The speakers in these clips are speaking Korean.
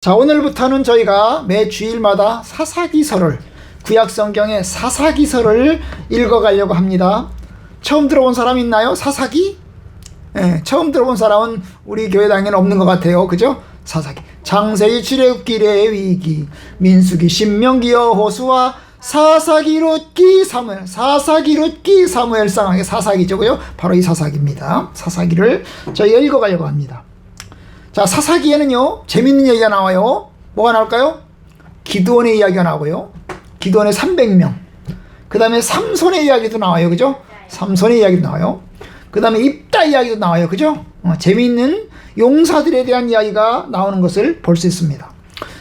자, 오늘부터는 저희가 매 주일마다 사사기서를, 구약성경의 사사기서를 읽어가려고 합니다. 처음 들어본 사람 있나요? 사사기? 네, 처음 들어본 사람은 우리 교회당에는 없는 것 같아요. 그죠? 사사기. 창세기, 출애굽기, 레위기, 민수기, 신명기, 여호수아, 사사기, 룻기, 사무엘. 사사기, 룻기, 사무엘상의 사사기죠. 그죠? 바로 이 사사기입니다. 사사기를 저희가 읽어가려고 합니다. 자, 사사기에는요, 재밌는 얘기가 나와요. 뭐가 나올까요? 기드온의 이야기가 나오고요. 기드온의 300명. 그 다음에 삼손의 이야기도 나와요. 그죠? 삼손의 이야기도 나와요. 그 다음에 입다 이야기도 나와요. 그죠? 재미있는 용사들에 대한 이야기가 나오는 것을 볼 수 있습니다.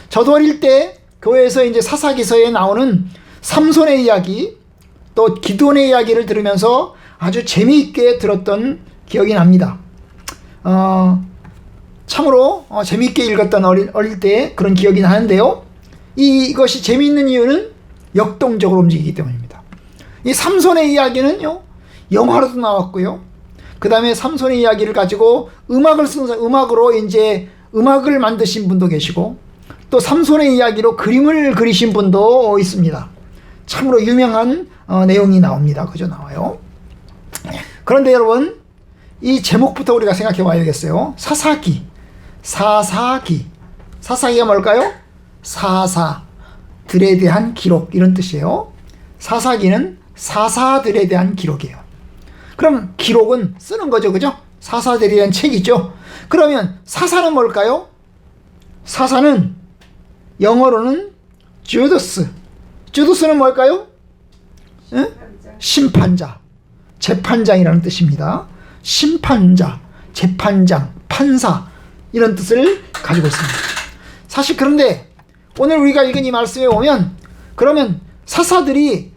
저도 어릴 때 교회에서 이제 사사기서에 나오는 삼손의 이야기, 또 기드온의 이야기를 들으면서 아주 재미있게 들었던 기억이 납니다. 참으로 재미있게 읽었던 어릴 때 그런 기억이 나는데요. 이것이 재미있는 이유는 역동적으로 움직이기 때문입니다. 이 삼손의 이야기는요, 영화로도 나왔고요. 그 다음에 삼손의 이야기를 가지고 음악으로 이제 음악을 만드신 분도 계시고, 또 삼손의 이야기로 그림을 그리신 분도 있습니다. 참으로 유명한 내용이 나옵니다. 그죠? 나와요. 그런데 여러분, 이 제목부터 우리가 생각해 봐야겠어요. 사사기. 사사기가 뭘까요? 사사들에 대한 기록, 이런 뜻이에요. 사사기는 사사들에 대한 기록이에요. 그럼 기록은 쓰는 거죠. 그죠? 사사들에 대한 책이죠. 그러면 사사는 뭘까요? 사사는 영어로는 주드스는 뭘까요? 심판자, 재판장이라는 뜻입니다. 심판자, 재판장, 판사, 이런 뜻을 가지고 있습니다. 사실 그런데 오늘 우리가 읽은 이 말씀에 오면, 그러면 사사들이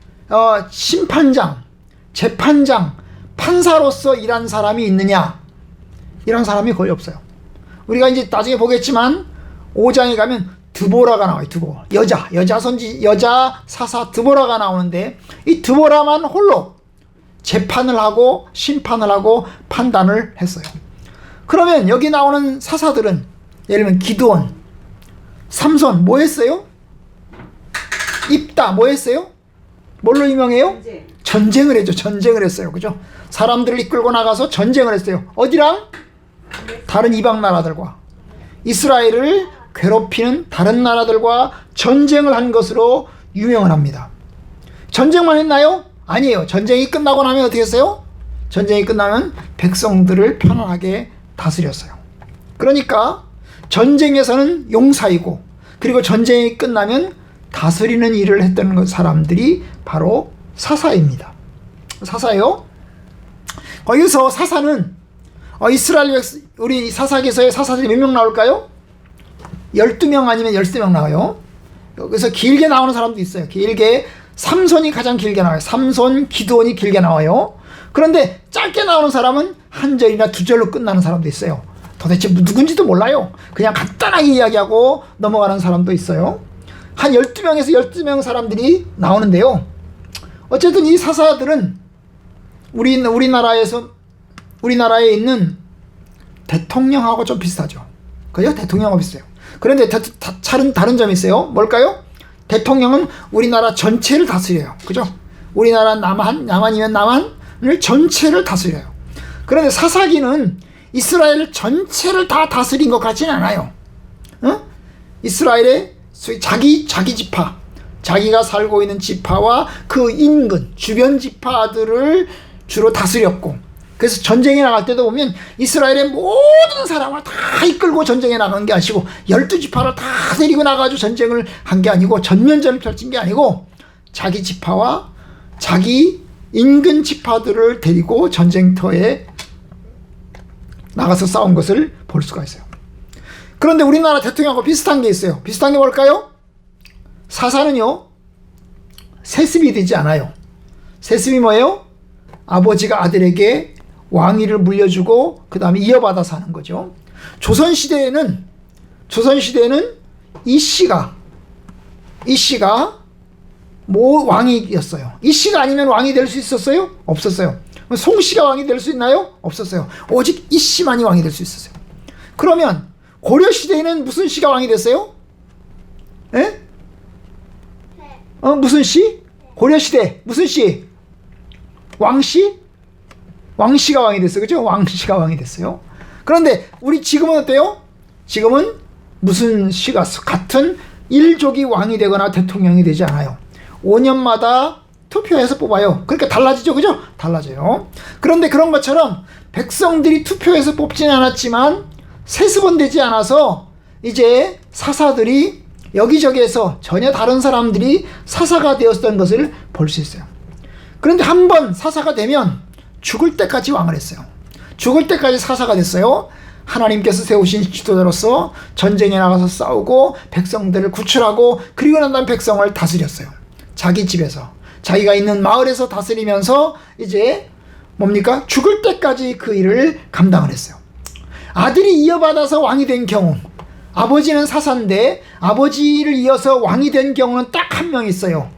심판장, 재판장, 판사로서 일한 사람이 있느냐? 이런 사람이 거의 없어요. 우리가 이제 나중에 보겠지만 5장에 가면 드보라가 나와요. 여자 사사 드보라가 나오는데, 이 드보라만 홀로 재판을 하고 심판을 하고 판단을 했어요. 그러면 여기 나오는 사사들은, 예를 들면 기드온, 삼손, 뭐 했어요? 입다, 뭐 했어요? 뭘로 유명해요? 전쟁을 했죠. 전쟁을 했어요. 그죠? 사람들을 이끌고 나가서 전쟁을 했어요. 어디랑? 다른 이방 나라들과. 이스라엘을 괴롭히는 다른 나라들과 전쟁을 한 것으로 유명을 합니다. 전쟁만 했나요? 아니에요. 전쟁이 끝나고 나면 어떻게 했어요? 전쟁이 끝나면 백성들을 편안하게 다스렸어요. 그러니까 전쟁에서는 용사이고, 그리고 전쟁이 끝나면 다스리는 일을 했던 사람들이 바로 사사입니다. 사사요. 거기서 사사는 이스라엘 우리 사사기서에 사사들이 몇 명 나올까요? 12명 아니면 13명 나와요. 그래서 길게 나오는 사람도 있어요. 길게 삼손이 가장 길게 나와요. 삼손, 기드온이 길게 나와요. 그런데 짧게 나오는 사람은 한 절이나 두 절로 끝나는 사람도 있어요. 도대체 누군지도 몰라요. 그냥 간단하게 이야기하고 넘어가는 사람도 있어요. 한 12명에서 12명 사람들이 나오는데요. 어쨌든 이 사사들은 우리나라에 있는 대통령하고 좀 비슷하죠. 그죠? 대통령하고 비슷해요. 그런데 다른 점이 있어요. 뭘까요? 대통령은 우리나라 전체를 다스려요. 그죠? 우리나라 남한이면 남한을 전체를 다스려요. 그런데 사사기는 이스라엘 전체를 다 다스린 것 같지는 않아요. 이스라엘의 자기 지파, 자기가 살고 있는 지파와 그 인근, 주변 지파들을 주로 다스렸고, 그래서 전쟁에 나갈 때도 보면 이스라엘의 모든 사람을 다 이끌고 전쟁에 나간 게 아니고, 12지파를 다 데리고 나가지고 전쟁을 한 게 아니고, 전면전을 펼친 게 아니고, 자기 지파와 자기 인근 지파들을 데리고 전쟁터에 나가서 싸운 것을 볼 수가 있어요. 그런데 우리나라 대통령하고 비슷한 게 있어요. 비슷한 게 뭘까요? 사사는요, 세습이 되지 않아요. 세습이 뭐예요? 아버지가 아들에게 왕위를 물려주고 그 다음에 이어받아서 하는 거죠. 조선시대에는 이씨가 왕이었어요. 이씨가 아니면 왕이 될 수 있었어요? 없었어요. 송씨가 왕이 될 수 있나요? 없었어요. 오직 이씨만이 왕이 될 수 있었어요. 그러면 고려시대에는 무슨 씨가 왕이 됐어요? 에? 무슨 씨? 고려시대 무슨 씨? 왕씨? 왕씨가 왕이 됐어요. 그죠? 왕씨가 왕이 됐어요. 그런데 우리 지금은 어때요? 지금은 무슨 씨가 같은 일족이 왕이 되거나 대통령이 되지 않아요. 5년마다 투표해서 뽑아요. 그러니까 달라지죠. 그죠? 달라져요. 그런데 그런 것처럼 백성들이 투표해서 뽑지는 않았지만 세습원되지 않아서 이제 사사들이 여기저기에서 전혀 다른 사람들이 사사가 되었던 것을 볼 수 있어요. 그런데 한 번 사사가 되면 죽을 때까지 왕을 했어요. 죽을 때까지 사사가 됐어요. 하나님께서 세우신 지도자로서 전쟁에 나가서 싸우고 백성들을 구출하고 그리고 난 다음 백성을 다스렸어요. 자기 집에서 자기가 있는 마을에서 다스리면서 이제 뭡니까? 죽을 때까지 그 일을 감당을 했어요. 아들이 이어받아서 왕이 된 경우, 아버지는 사사인데 아버지를 이어서 왕이 된 경우는 딱 한 명 있어요.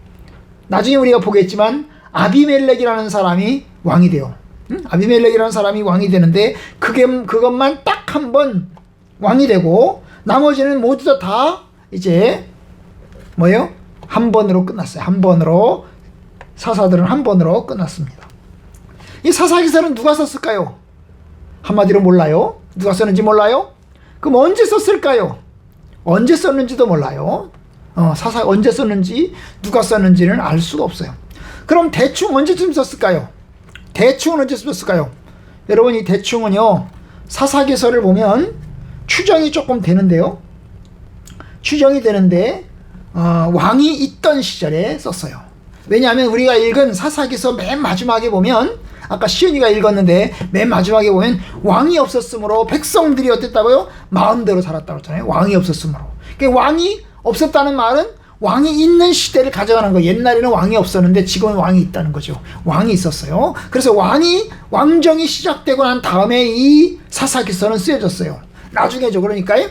나중에 우리가 보겠지만 아비멜렉이라는 사람이 왕이 돼요. 아비멜렉이라는 사람이 왕이 되는데 그것만 딱 한 번 왕이 되고 나머지는 모두 다 이제 뭐예요? 한 번으로 끝났어요. 한 번으로 사사들은 한 번으로 끝났습니다. 이 사사기서는 누가 썼을까요? 한마디로 몰라요. 누가 썼는지 몰라요? 그럼 언제 썼을까요? 언제 썼는지도 몰라요. 사사 언제 썼는지 누가 썼는지는 알 수가 없어요. 그럼 대충 언제쯤 썼을까요? 대충은 언제쯤 썼을까요? 여러분 이 대충은요 사사기서를 보면 추정이 조금 되는데요. 추정이 되는데 왕이 있던 시절에 썼어요. 왜냐하면 우리가 읽은 사사기서 맨 마지막에 보면 아까 시은이가 읽었는데 맨 마지막에 보면 왕이 없었으므로 백성들이 어땠다고요? 마음대로 살았다고 했잖아요. 왕이 없었으므로. 그러니까 왕이 없었다는 말은 왕이 있는 시대를 가져가는 거예요. 옛날에는 왕이 없었는데 지금은 왕이 있다는 거죠. 왕이 있었어요. 그래서 왕정이 시작되고 난 다음에 이 사사기서는 쓰여졌어요. 나중에죠. 그러니까요.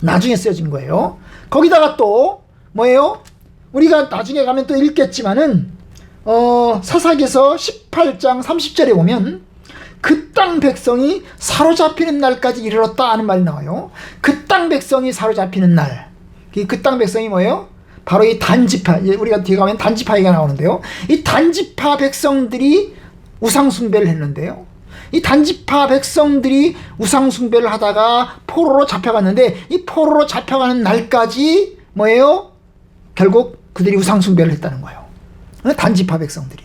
나중에 쓰여진 거예요. 거기다가 또 뭐예요? 우리가 나중에 가면 또 읽겠지만은 사사기서 18장 30절에 보면 그 땅 백성이 사로잡히는 날까지 이르렀다 하는 말이 나와요. 그 땅 백성이 사로잡히는 날. 그 땅 백성이 뭐예요? 바로 이 단지파. 우리가 뒤에 가면 단지파 얘기가 나오는데요. 이 단지파 백성들이 우상숭배를 했는데요. 이 단지파 백성들이 우상숭배를 하다가 포로로 잡혀갔는데 이 포로로 잡혀가는 날까지 뭐예요? 결국 그들이 우상숭배를 했다는 거예요. 단지파 백성들이.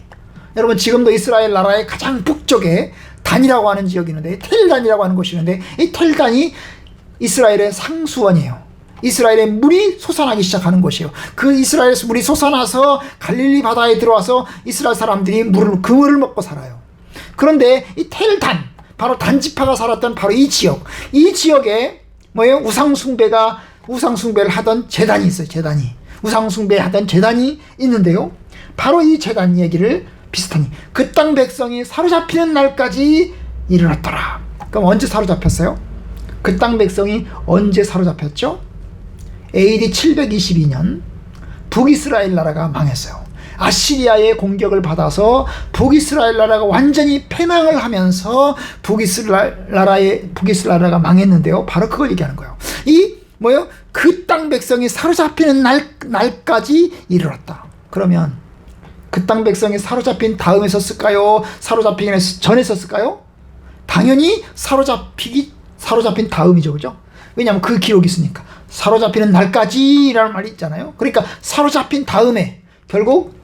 여러분 지금도 이스라엘 나라의 가장 북쪽에 단이라고 하는 지역이 있는데 텔단이라고 하는 곳이 있는데 이 텔단이 이스라엘의 상수원이에요. 이스라엘의 물이 솟아나기 시작하는 곳이에요. 그 이스라엘에서 물이 솟아나서 갈릴리 바다에 들어와서 이스라엘 사람들이 그 물을 먹고 살아요. 그런데 이 텔단, 바로 단지파가 살았던 바로 이 지역에 뭐예요? 우상숭배를 하던 제단이 있어요. 우상숭배하던 제단이 있는데요. 바로 이 제단 얘기를 비슷하니 그 땅 백성이 사로잡히는 날까지 이르렀더라. 그럼 언제 사로잡혔어요? 그 땅 백성이 언제 사로잡혔죠? AD 722년 북이스라엘 나라가 망했어요. 아시리아의 공격을 받아서 북이스라엘 나라가 완전히 패망을 하면서 북이스라엘 나라가 망했는데요. 바로 그걸 얘기하는 거예요. 그 땅 백성이 사로잡히는 날까지 이르렀다. 그러면 그 땅 백성이 사로잡힌 다음에 썼을까요? 사로잡히기 전에 썼을까요? 당연히 사로잡힌 다음이죠. 그죠? 왜냐하면 그 기록이 있으니까. 사로잡히는 날까지라는 말이 있잖아요. 그러니까 사로잡힌 다음에 결국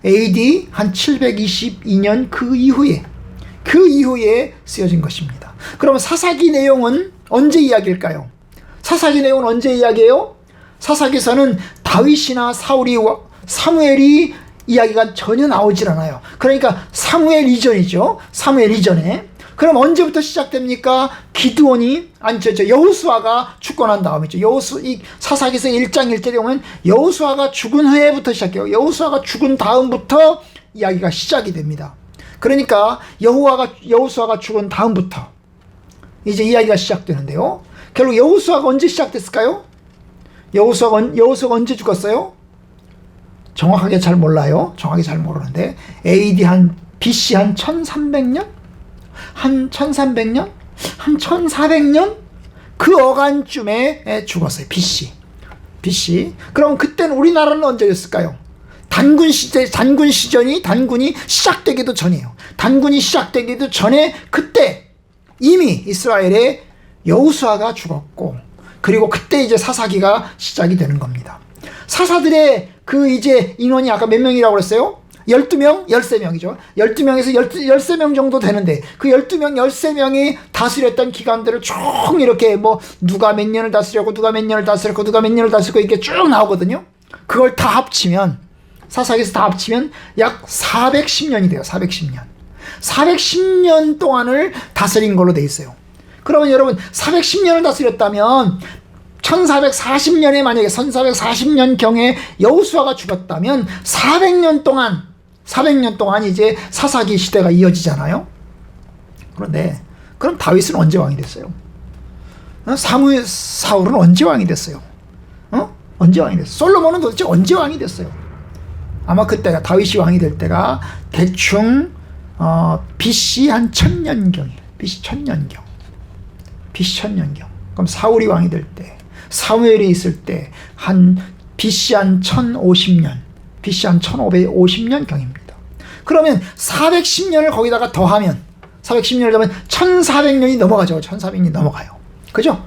AD 한 722년 그 이후에 쓰여진 것입니다. 그럼 사사기 내용은 언제 이야기일까요? 사사기 내용은 언제 이야기해요? 사사기서는 다윗이나 사무엘이 이야기가 전혀 나오질 않아요. 그러니까 사무엘 이전이죠. 사무엘 이전에. 그럼 언제부터 시작됩니까? 여호수아가 죽고 난 다음이죠. 이 사사기서 1장 1절에 보면 여호수아가 죽은 후에부터 시작해요. 여호수아가 죽은 다음부터 이야기가 시작이 됩니다. 그러니까 여호수아가 죽은 다음부터 이제 이야기가 시작되는데요. 결국 여호수아가 언제 시작됐을까요? 여호수아가 언제 죽었어요? 정확하게 잘 몰라요. 정확하게 잘 모르는데 AD BC 한 1300년? 한 1300년? 한 1400년? 그 어간쯤에 죽었어요. BC. BC. 그럼 그때는 우리나라는 언제였을까요? 단군이 시작되기도 전이에요. 단군이 시작되기도 전에 그때 이미 이스라엘의 여호수아가 죽었고, 그리고 그때 이제 사사기가 시작이 되는 겁니다. 사사들의 그 이제 인원이 아까 몇 명이라고 그랬어요? 12명? 13명이죠. 12명에서 13명 정도 되는데, 그 12명, 13명이 다스렸던 기간들을 쭉 이렇게 뭐 누가 몇 년을 다스렸고, 누가 몇 년을 다스렸고, 누가 몇 년을 다스렸고, 이게 쭉 나오거든요. 그걸 다 합치면, 사사기에서 다 합치면 약 410년이 돼요. 410년. 410년 동안을 다스린 걸로 돼 있어요. 그러면 여러분 410년을 다스렸다면 1440년에 만약에 1440년경에 여호수아가 죽었다면 400년 동안 이제 사사기 시대가 이어지잖아요. 그런데 그럼 다윗은 언제 왕이 됐어요? 사울은 언제 왕이 됐어요? 언제 왕이 됐어요? 솔로몬은 도대체 언제 왕이 됐어요? 아마 그때가 다윗이 왕이 될 때가 대충 BC 한 1000년경이에요. BC 1000년경. 그럼 사울이 왕이 될 때, 사무엘이 있을 때 한 BC 한 1050년, BC 한 1550년경입니다. 그러면 410년을 거기다가 더하면 410년을 더하면 1400년이 넘어가죠. 1400년이 넘어가요. 그죠?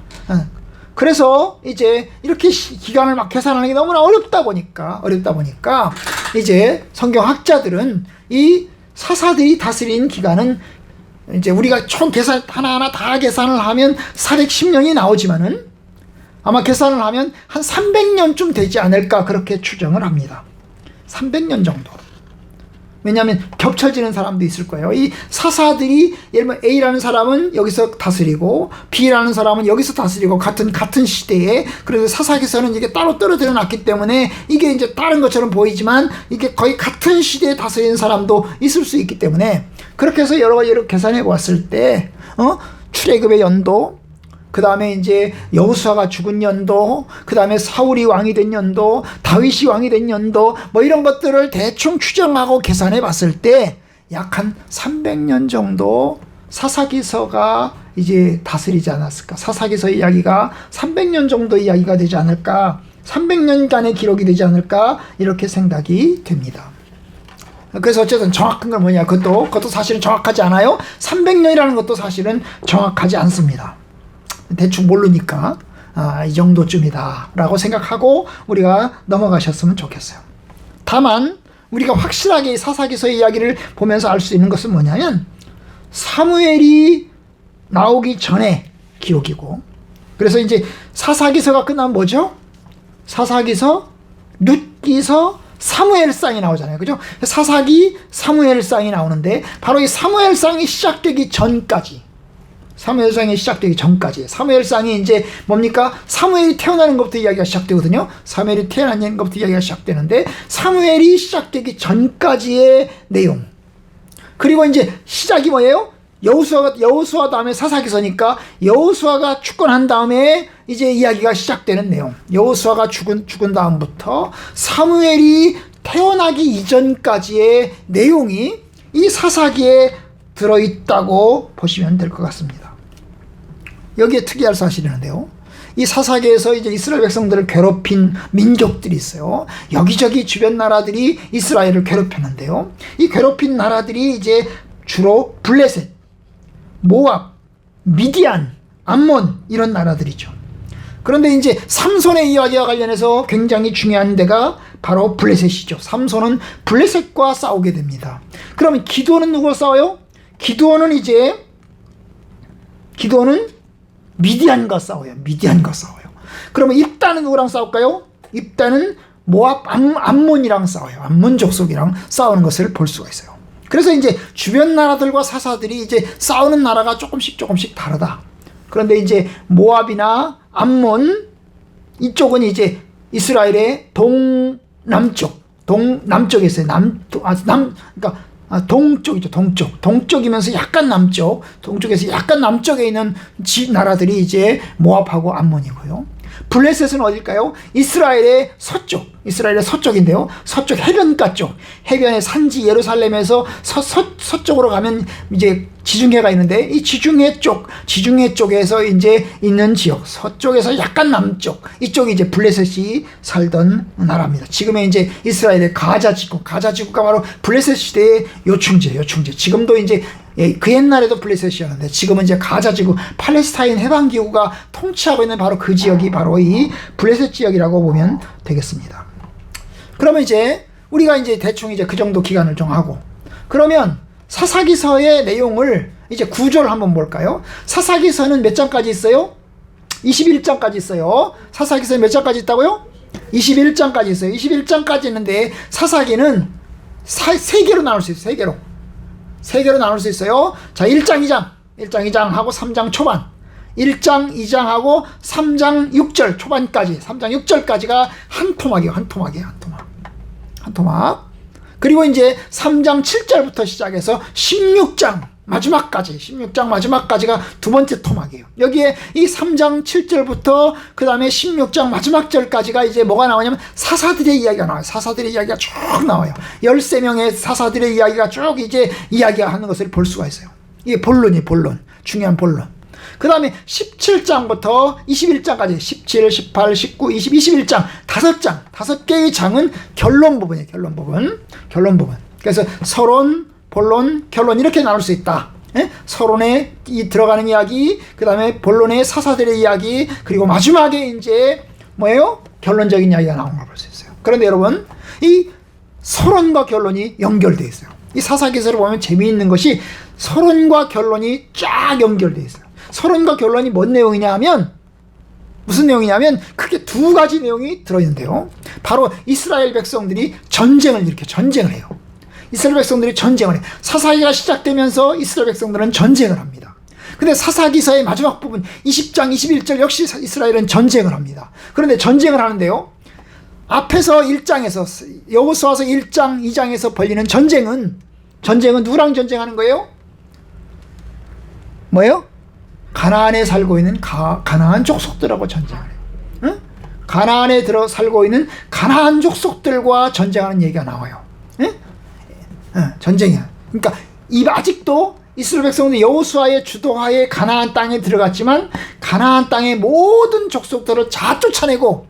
그래서 이제 이렇게 기간을 막 계산하는 게 너무나 어렵다 보니까 이제 성경학자들은 이 사사들이 다스린 기간은 이제 우리가 총 계산 하나하나 다 계산을 하면 410년이 나오지만은 아마 계산을 하면 한 300년쯤 되지 않을까 그렇게 추정을 합니다. 300년 정도. 왜냐하면 겹쳐지는 사람도 있을 거예요. 이 사사들이 예를 들면 A라는 사람은 여기서 다스리고 B라는 사람은 여기서 다스리고 같은 시대에, 그래서 사사기서는 이게 따로 떨어져 놨기 때문에 이게 이제 다른 것처럼 보이지만 이게 거의 같은 시대에 다스리는 사람도 있을 수 있기 때문에, 그렇게 해서 여러 가지 계산해 보았을 때 출애굽의 연도, 그 다음에 이제 여호수아가 죽은 연도, 그 다음에 사울이 왕이 된 연도, 다윗이 왕이 된 연도, 뭐 이런 것들을 대충 추정하고 계산해 봤을 때 약 한 300년 정도 사사기서가 이제 다스리지 않았을까. 사사기서 이야기가 300년 정도 이야기가 되지 않을까. 300년간의 기록이 되지 않을까. 이렇게 생각이 됩니다. 그래서 어쨌든 정확한 건 뭐냐. 그것도 사실은 정확하지 않아요. 300년이라는 것도 사실은 정확하지 않습니다. 대충 모르니까 이 정도쯤이다 라고 생각하고 우리가 넘어가셨으면 좋겠어요. 다만 우리가 확실하게 사사기서의 이야기를 보면서 알 수 있는 것은 뭐냐면, 사무엘이 나오기 전에 기록이고, 그래서 이제 사사기서가 끝나면 뭐죠? 사사기서, 룻기서, 사무엘상이 나오잖아요. 그죠? 사사기, 사무엘상이 나오는데 바로 이 사무엘상이 시작되기 전까지, 사무엘상이 이제 뭡니까? 사무엘이 태어나는 것부터 이야기가 시작되거든요. 사무엘이 태어나는 것부터 이야기가 시작되는데, 사무엘이 시작되기 전까지의 내용. 그리고 이제 시작이 뭐예요? 여호수아 다음에 사사기서니까 여호수아가 죽고 다음에 이제 이야기가 시작되는 내용. 여호수아가 죽은 다음부터 사무엘이 태어나기 이전까지의 내용이 이 사사기에 들어있다고 보시면 될 것 같습니다. 여기에 특이할 사실이 있는데요. 이 사사기에서 이제 이스라엘 백성들을 괴롭힌 민족들이 있어요. 여기저기 주변 나라들이 이스라엘을 괴롭혔는데요. 이 괴롭힌 나라들이 이제 주로 블레셋, 모압, 미디안, 암몬 이런 나라들이죠. 그런데 이제 삼손의 이야기와 관련해서 굉장히 중요한 데가 바로 블레셋이죠. 삼손은 블레셋과 싸우게 됩니다. 그러면 기드온은 누구와 싸워요? 기드온은 미디안과 싸워요. 그러면 입다는 누구랑 싸울까요? 입다는 모압 암몬이랑 싸워요. 암몬 족속이랑 싸우는 것을 볼 수가 있어요. 그래서 이제 주변 나라들과 사사들이 이제 싸우는 나라가 조금씩 다르다. 그런데 이제 모압이나 암몬 이쪽은 이제 이스라엘의 동남쪽에 있어요. 그러니까 동쪽이죠. 동쪽이면서 약간 남쪽, 동쪽에서 약간 남쪽에 있는 나라들이 이제 모압하고 암몬이고요. 블레셋은 어딜까요? 이스라엘의 서쪽인데요. 서쪽 해변가 쪽, 해변의 산지 예루살렘에서 서쪽으로 가면 이제 지중해가 있는데, 이 지중해 쪽에서 이제 있는 지역, 서쪽에서 약간 남쪽, 이쪽이 이제 블레셋이 살던 나라입니다. 지금의 이제 이스라엘의 가자지구가 바로 블레셋 시대의 요충지. 지금도 이제 그 옛날에도 블레셋이었는데, 지금은 이제 가자지구, 팔레스타인 해방기구가 통치하고 있는 바로 그 지역이 바로 이 블레셋 지역이라고 보면 되겠습니다. 그러면 이제 우리가 이제 대충 이제 그 정도 기간을 정하고, 그러면 사사기서의 내용을 이제 구조를 한번 볼까요? 사사기서는 몇 장까지 있어요? 21장까지 있어요. 사사기서에 몇 장까지 있다고요? 21장까지 있어요. 21장까지 있는데, 사사기는 세 개로 나눌 수 있어요. 세 개로 나눌 수 있어요. 자, 1장 2장하고 3장 초반, 1장 2장하고 3장 6절 초반까지, 3장 6절까지가 한 토막이에요. 한 토막. 그리고 이제 3장 7절부터 시작해서 16장 마지막까지가 두 번째 토막이에요. 여기에 이 3장 7절부터 그 다음에 16장 마지막 절까지가 이제 뭐가 나오냐면 사사들의 이야기가 나와요. 사사들의 이야기가 쭉 나와요. 13명의 사사들의 이야기가 쭉 이제 이야기하는 것을 볼 수가 있어요. 이게 본론. 중요한 본론. 그 다음에 17장부터 21장까지 17, 18, 19, 20, 21장 5개의 장은 결론 부분이에요. 결론 부분. 그래서 서론, 본론, 결론 이렇게 나눌 수 있다. 서론에 들어가는 이야기, 그 다음에 본론의 사사들의 이야기, 그리고 마지막에 이제 뭐예요? 결론적인 이야기가 나오는 걸 볼 수 있어요. 그런데 여러분, 이 서론과 결론이 연결되어 있어요. 이 사사기서를 보면 재미있는 것이 서론과 결론이 쫙 연결되어 있어요. 서론과 결론이 뭔 내용이냐 하면, 무슨 내용이냐면 크게 두 가지 내용이 들어있는데요. 바로 이스라엘 백성들이 전쟁을 해요. 이스라엘 백성들이 전쟁을 해요. 사사기가 시작되면서 이스라엘 백성들은 전쟁을 합니다. 근데 사사기서의 마지막 부분 20장 21절 역시 이스라엘은 전쟁을 합니다. 그런데 전쟁을 하는데요, 앞에서 1장에서 여호수아서 1장 2장에서 벌리는 전쟁은 누구랑 전쟁하는 거예요? 뭐예요? 가나안에 살고 있는 가나안 족속들하고 전쟁을 해요. 응? 가나안에 살고 있는 가나안 족속들과 전쟁하는 얘기가 나와요. 응? 전쟁이야. 그러니까 아직도 이스라엘 백성들이 여호수아의 주도하에 가나안 땅에 들어갔지만, 가나안 땅의 모든 족속들을 다 쫓아내고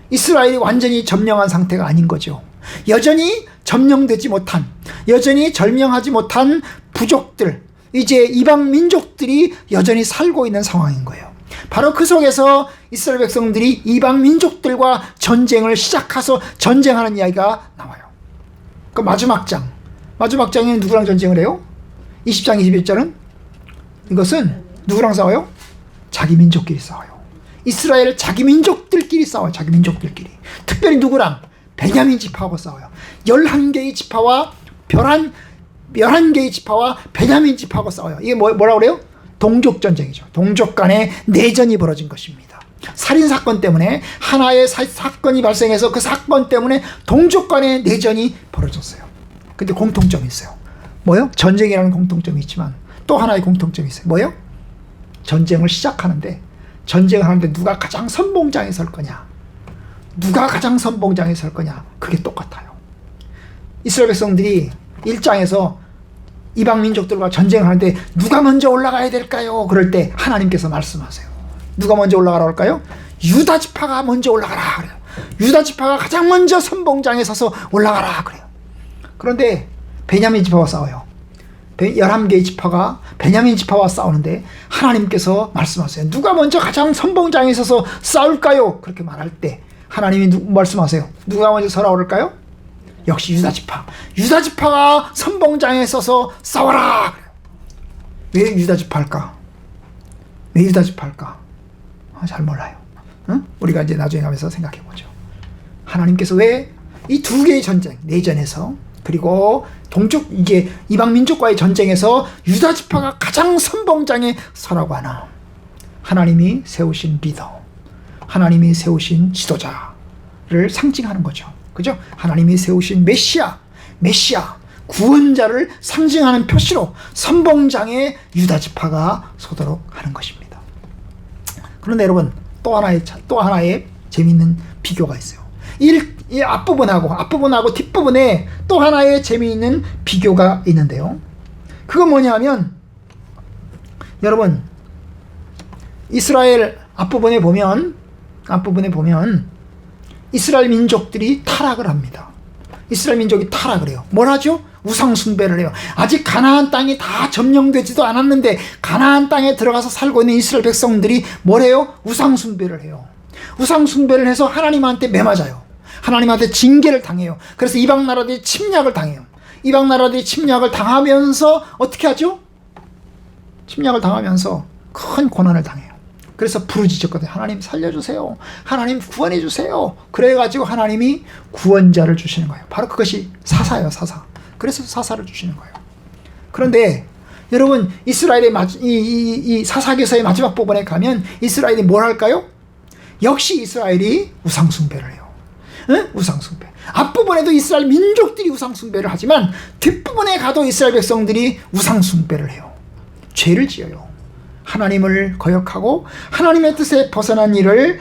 이스라엘이 완전히 점령한 상태가 아닌 거죠. 여전히 점령되지 못한, 여전히 절명하지 못한 부족들, 이제 이방 민족들이 여전히 살고 있는 상황인 거예요. 바로 그 속에서 이스라엘 백성들이 이방 민족들과 전쟁을 시작해서 전쟁하는 이야기가 나와요. 그 마지막 장에는 누구랑 전쟁을 해요? 20장 21절은 이것은 누구랑 싸워요? 자기 민족끼리 싸워요. 이스라엘 자기 민족들끼리 싸워요. 자기 민족들끼리. 특별히 누구랑? 베냐민 지파하고 싸워요. 11개의 지파와 11개의 지파와 베냐민 지파하고 싸워요. 이게 뭐라고 그래요? 동족전쟁이죠. 동족 간의 내전이 벌어진 것입니다. 살인사건 때문에 하나의 사건이 발생해서 그 사건 때문에 동족 간의 내전이 벌어졌어요. 근데 공통점이 있어요. 뭐요? 전쟁이라는 공통점이 있지만 또 하나의 공통점이 있어요. 뭐요? 전쟁을 하는데 누가 가장 선봉장에 설 거냐? 그게 똑같아요. 이스라엘 백성들이 1장에서 이방 민족들과 전쟁을 하는데 누가 먼저 올라가야 될까요? 그럴 때 하나님께서 말씀하세요. 누가 먼저 올라가라고 할까요? 유다 지파가 먼저 올라가라 그래요. 유다 지파가 가장 먼저 선봉장에 서서 올라가라 그래요. 그런데 베냐민 지파와 싸워요. 11개의 지파가 베냐민 지파와 싸우는데 하나님께서 말씀하세요. 누가 먼저 가장 선봉장에 서서 싸울까요? 그렇게 말할 때 하나님이 말씀하세요. 누가 먼저 서라 그럴까요? 역시 유다 지파가 선봉장에 서서 싸워라. 왜 유다 지파일까? 잘 몰라요. 응? 우리가 이제 나중에 가면서 생각해 보죠. 하나님께서 왜 이 두 개의 전쟁, 내전에서, 그리고 이제 이방 민족과의 전쟁에서 유다 지파가 가장 선봉장에 서라고 하나? 하나님이 세우신 리더, 하나님이 세우신 지도자를 상징하는 거죠. 그죠? 하나님이 세우신 메시아, 구원자를 상징하는 표시로 선봉장에 유다 지파가 서도록 하는 것입니다. 그런데 여러분, 또 하나의 재미있는 비교가 있어요. 이 앞부분하고 뒷부분에 또 하나의 재미있는 비교가 있는데요. 그건 뭐냐면 여러분 이스라엘 앞부분에 보면 이스라엘 민족들이 타락을 합니다. 이스라엘 민족이 타락을 해요. 뭘 하죠? 우상 숭배를 해요. 아직 가나안 땅이 다 점령되지도 않았는데 가나안 땅에 들어가서 살고 있는 이스라엘 백성들이 뭘 해요? 우상 숭배를 해요. 우상 숭배를 해서 하나님한테 매맞아요. 하나님한테 징계를 당해요. 그래서 이방 나라들이 침략을 당해요. 이방 나라들이 침략을 당하면서 어떻게 하죠? 침략을 당하면서 큰 고난을 당해요. 그래서 부르짖었거든요. 하나님 살려주세요. 하나님 구원해주세요. 그래가지고 하나님이 구원자를 주시는 거예요. 바로 그것이 사사예요. 사사. 그래서 사사를 주시는 거예요. 그런데 여러분 이스라엘의 이 사사기서의 마지막 부분에 가면 이스라엘이 뭘 할까요? 역시 이스라엘이 우상숭배를 해요. 응? 우상숭배. 앞부분에도 이스라엘 민족들이 우상숭배를 하지만 뒷부분에 가도 이스라엘 백성들이 우상숭배를 해요. 죄를 지어요. 하나님을 거역하고 하나님의 뜻에 벗어난 일을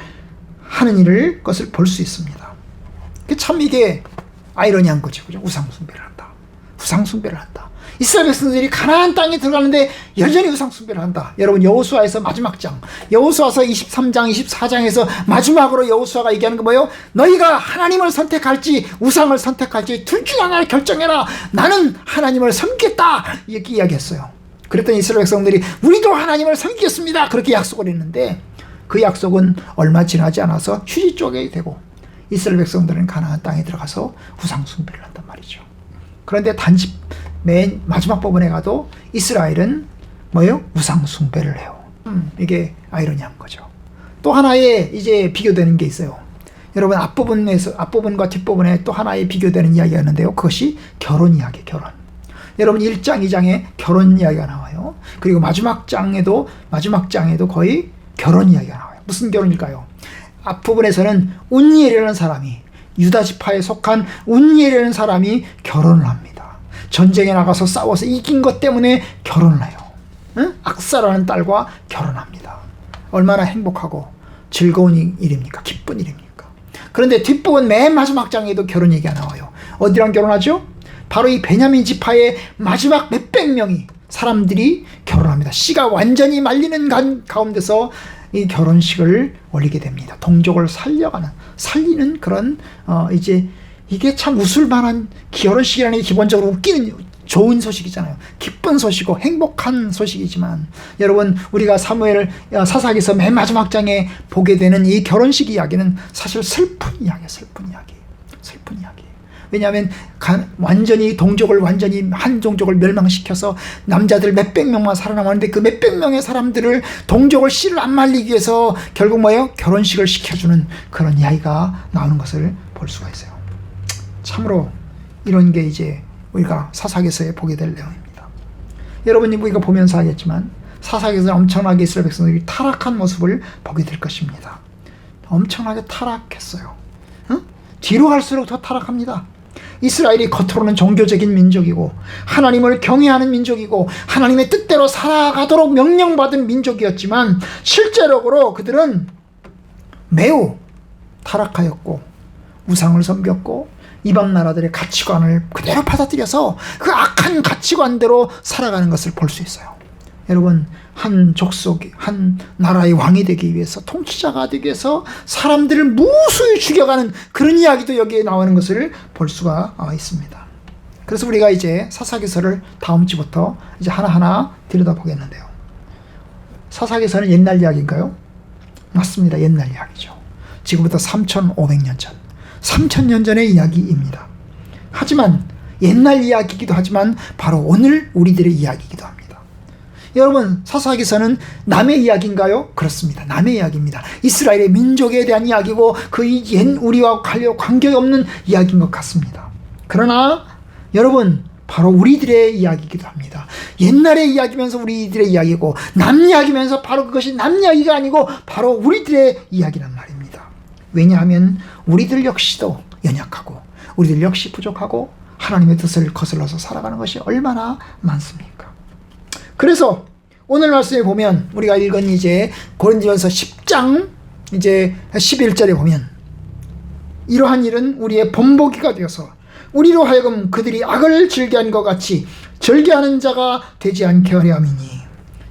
하는 것을 볼 수 있습니다. 참 이게 아이러니한 거죠. 그죠? 우상숭배를 한다. 우상숭배를 한다. 이스라엘 백성들이 가나안 땅에 들어가는데 여전히 우상숭배를 한다. 여러분 여호수아에서 마지막 장, 여호수아서 23장, 24장에서 마지막으로 여호수아가 얘기하는 거 뭐예요? 너희가 하나님을 선택할지 우상을 선택할지 둘 중 하나를 결정해라. 나는 하나님을 섬기겠다. 이렇게 이야기했어요. 그랬더니 이스라엘 백성들이 우리도 하나님을 섬기겠습니다. 그렇게 약속을 했는데 그 약속은 얼마 지나지 않아서 휴지 쪽에 되고 이스라엘 백성들은 가나안 땅에 들어가서 우상 숭배를 한단 말이죠. 그런데 단지 맨 마지막 부분에 가도 이스라엘은 뭐예요? 우상 숭배를 해요. 이게 아이러니한 거죠. 또 하나의 이제 비교되는 게 있어요. 여러분 앞부분과 뒷부분에 또 하나의 비교되는 이야기가 있는데요. 그것이 결혼 이야기, 결혼. 여러분 1장, 2장에 결혼 이야기가 나와요. 그리고 마지막 장에도 거의 결혼 이야기가 나와요. 무슨 결혼일까요? 앞부분에서는 운니엘이라는 사람이 유다 지파에 속한 운니엘이라는 사람이 결혼을 합니다. 전쟁에 나가서 싸워서 이긴 것 때문에 결혼을 해요. 응? 악사라는 딸과 결혼합니다. 얼마나 행복하고 즐거운 일입니까? 기쁜 일입니까? 그런데 뒷부분 맨 마지막 장에도 결혼 얘기가 나와요. 어디랑 결혼하죠? 바로 이 베냐민 지파의 마지막 몇백 명이 사람들이 결혼합니다. 씨가 완전히 말리는 가운데서 이 결혼식을 올리게 됩니다. 동족을 살리는 그런 이제 이게 참 웃을 만한 결혼식이라는 게 기본적으로 웃기는 좋은 소식이잖아요. 기쁜 소식이고 행복한 소식이지만 여러분 우리가 사사기서 맨 마지막 장에 보게 되는 이 결혼식 이야기는 사실 슬픈 이야기예요. 슬픈 이야기. 왜냐하면 완전히 한 종족을 멸망시켜서 남자들 몇백 명만 살아남았는데 그 몇백 명의 사람들을 동족을 씨를 안 말리기 위해서 결국 뭐예요? 결혼식을 시켜주는 그런 이야기가 나오는 것을 볼 수가 있어요. 참으로 이런 게 이제 우리가 사사기서에 보게 될 내용입니다. 여러분이 우리가 보면서 하겠지만 사사기서는 엄청나게 이스라엘 백성들이 타락한 모습을 보게 될 것입니다. 엄청나게 타락했어요. 응? 뒤로 갈수록 더 타락합니다. 이스라엘이 겉으로는 종교적인 민족이고 하나님을 경외하는 민족이고 하나님의 뜻대로 살아가도록 명령받은 민족이었지만 실제적으로 그들은 매우 타락하였고 우상을 섬겼고 이방 나라들의 가치관을 그대로 받아들여서 그 악한 가치관대로 살아가는 것을 볼 수 있어요. 여러분 한 나라의 왕이 되기 위해서 통치자가 되기 위해서 사람들을 무수히 죽여가는 그런 이야기도 여기에 나오는 것을 볼 수가 있습니다. 그래서 우리가 이제 사사기서를 다음 주부터 이제 하나하나 들여다보겠는데요. 사사기서는 옛날 이야기인가요? 맞습니다. 옛날 이야기죠. 지금부터 3,500년 전 3,000년 전의 이야기입니다. 하지만 옛날 이야기이기도 하지만 바로 오늘 우리들의 이야기이기도 합니다. 여러분 사사기서는 남의 이야기인가요? 그렇습니다. 남의 이야기입니다. 이스라엘의 민족에 대한 이야기고 그 우리와 관계없는 이야기인 것 같습니다. 그러나 여러분 바로 우리들의 이야기이기도 합니다. 옛날의 이야기면서 우리들의 이야기고 남 이야기면서 바로 그것이 남 이야기가 아니고 바로 우리들의 이야기란 말입니다. 왜냐하면 우리들 역시도 연약하고 우리들 역시 부족하고 하나님의 뜻을 거슬러서 살아가는 것이 얼마나 많습니까? 그래서 오늘 말씀에 보면 우리가 읽은 이제 고린도전서 10장 이제 11절에 보면 이러한 일은 우리의 본보기가 되어서 우리로 하여금 그들이 악을 즐겨한 것 같이 즐겨하는 자가 되지 않게 하려 함이니.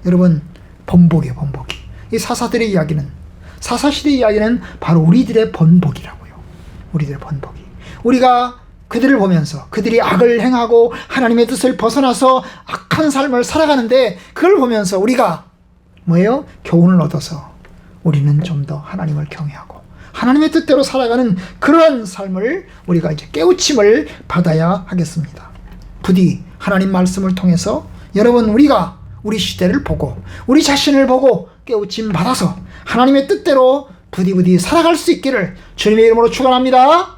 여러분, 본보기예요, 본보기. 이 사사들의 이야기는, 사사시대의 이야기는 바로 우리들의 본보기라고요. 우리들의 본보기. 우리가 그들을 보면서 그들이 악을 행하고 하나님의 뜻을 벗어나서 악한 삶을 살아가는데 그걸 보면서 우리가 뭐예요? 교훈을 얻어서 우리는 좀 더 하나님을 경외하고 하나님의 뜻대로 살아가는 그러한 삶을 우리가 이제 깨우침을 받아야 하겠습니다. 부디 하나님 말씀을 통해서 여러분, 우리가 우리 시대를 보고 우리 자신을 보고 깨우침 받아서 하나님의 뜻대로 부디 살아갈 수 있기를 주님의 이름으로 축원합니다.